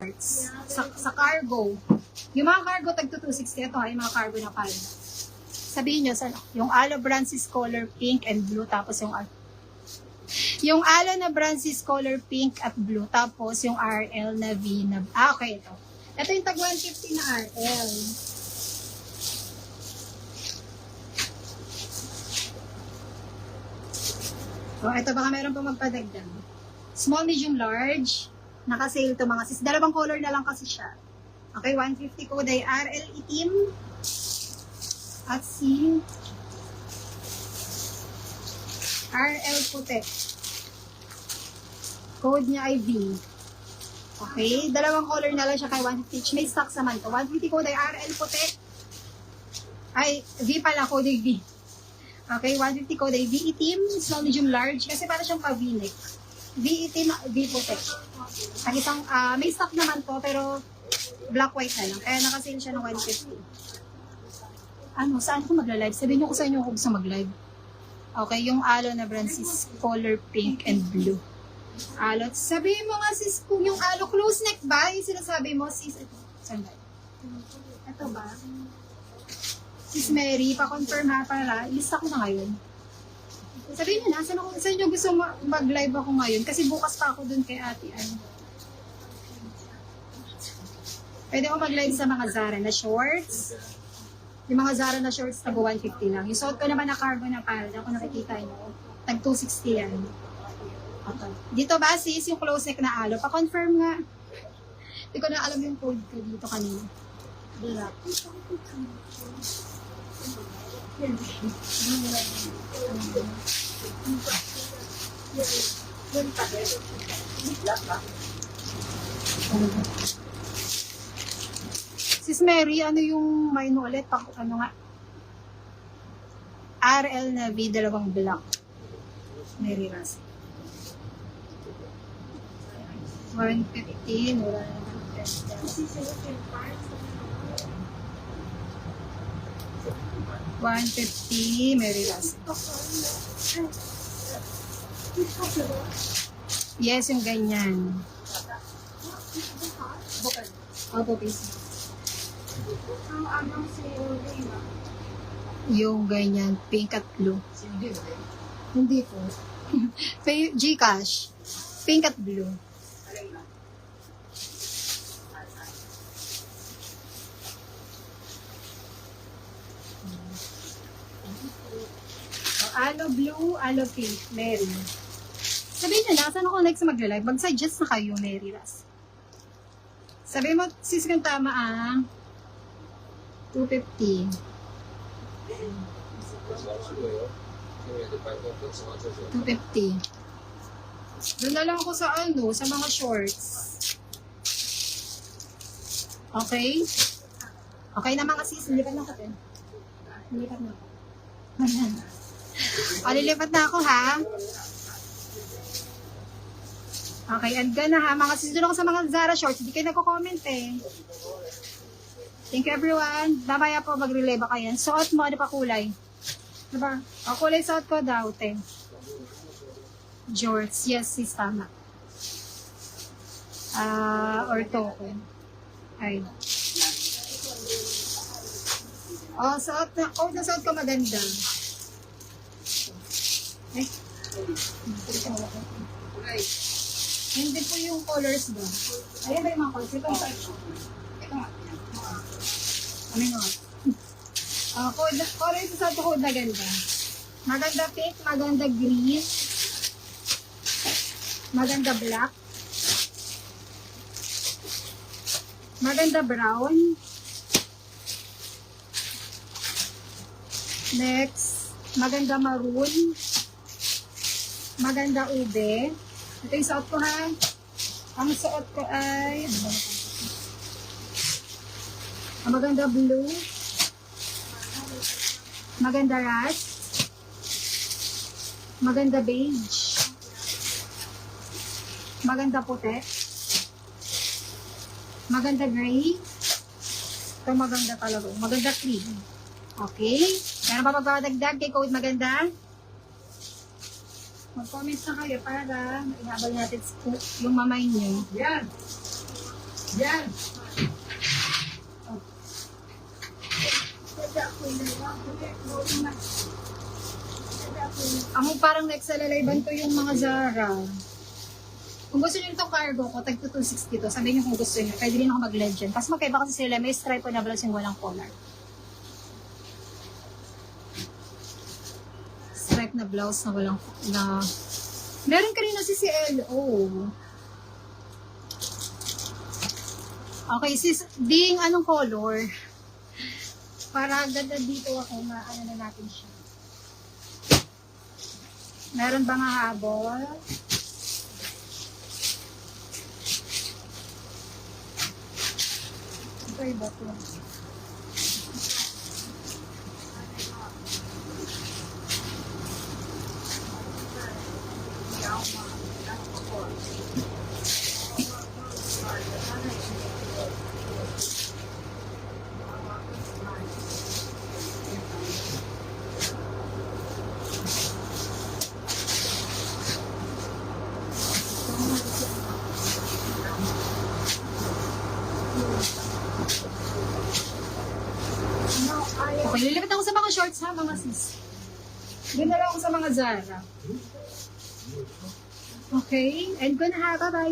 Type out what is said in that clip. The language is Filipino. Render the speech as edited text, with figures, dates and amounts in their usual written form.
sa cargo. Yung mga cargo tag 260, ito ha, yung mga cargo na palda. Sabihin nyo, yung aloe Brancis color pink and blue, tapos yung aloe na Brancis color pink at blue, tapos yung RL na V na, okay, ito. Ito yung tag 150 na RL. So, ito baka meron pa magpadagdag. Small, medium, large. Naka-sale to mga sis. Dalawang color na lang kasi siya. Okay, 150 code ay RL itim. At si RL puti. Code niya ay V. Okay, dalawang color na lang siya kay 150. May stocks naman to. 150 code ay RL puti. Ay, V pala, code ay V. Okay, 150 code ay V itim, small, medium, large. Kasi para siyang pa-V-neck. V itim, V puti. Ang isang, may stock naman to, pero black white na lang. Kaya nakasale siya ng 150. Ano, saan ko magla-live? Sabihin niyo ko sa inyo kung gusto mag-live. Okay, yung aloe na Brancis color pink and blue. Aloe. Sabihin mo nga sis, kung yung aloe close neck ba? Yung sinasabi mo sis, ito. Saan ba? Ito ba? Sis Mary, pa-confirm ha para. Ilista ko na ngayon. Sabihin niyo na, saan niyo gusto mag-live ako ngayon? Kasi bukas pa ako dun kay ate. Pwede ako mag-live sa mga Zara na shorts. Yung mga Zara na shorts, tag 150 lang. Yung suot ko naman na cargo na palda, kung nakikita nyo, tag 260 yan. Okay. Dito ba sis, yung close neck na aloe? Pa-confirm nga. Hindi ko na alam yung code ko dito kanina. Black. Sis Mary, ano yung mine ulit? Ano nga? RL na V, dalawang black. Mary Ras. 115, wala naman. 150, Mary Ras. Yes, yung ganyan. Opo, please. Yung ganyan, pink at blue. Hindi po. Gcash. Pink at blue. Aloe blue, aloe pink, Mary. Sabihin nyo na, saan ako next magla-live? Mag-suggest na kayo, Mary Ras. Sabihin mo, sis kung tama 250. 250. Doon na lang ako sa sa mga shorts. Okay? Okay na mga sis, lilipat na ako. Lilipat na ako. Lilipat na ako ha. Okay, and na ha. Mga sis, doon ako sa mga Zara shorts. Hindi kayo nagko-comment eh. Thank you everyone. Mamaya po mag-relay ba kayo? Suot mo, ano pa kulay? Diba? O, kulay suot ko daw, te. Jorts. Yes, sis, tama. Or token. Ay. O, suot na. O, na suot ko maganda. Ay. Hindi po yung colors ba? Ayan ba yung mga colors? Ito nga. Ano nga? Colors sa ito na ganda. Maganda pink, maganda green, maganda black, maganda brown. Next, maganda maroon, maganda ube. Ito yung suot ko ha. Ang suot ko ay maganda blue, maganda rust, maganda beige, maganda puti, maganda gray. Ito maganda talaga. Maganda cream. Okay? Meron pa magpapadagdag kay code maganda? Mag-comment na kayo para ihabol natin yung mamay nyo. Yan. Yan. Ang parang nagsalalaiban to yung mga Zara. Kung gusto nyo itong cargo ko, tag 260 to. Sabihin nyo kung gusto nyo. Pwede rin ako mag-legend. Kasi magkaiba kasi sila. May stripe na blouse yung walang collar. Stripe na blouse na walang na meron ka rin na si CLO. Okay, sis, ding anong color? Para ganda dito ako, maano na natin siya. Meron bang hahabol? Ito iba to. Okay, lilipat ako sa mga shorts ha, mga sis. Doon na lang ako sa mga Zara. Okay, and good na ha, bye-bye.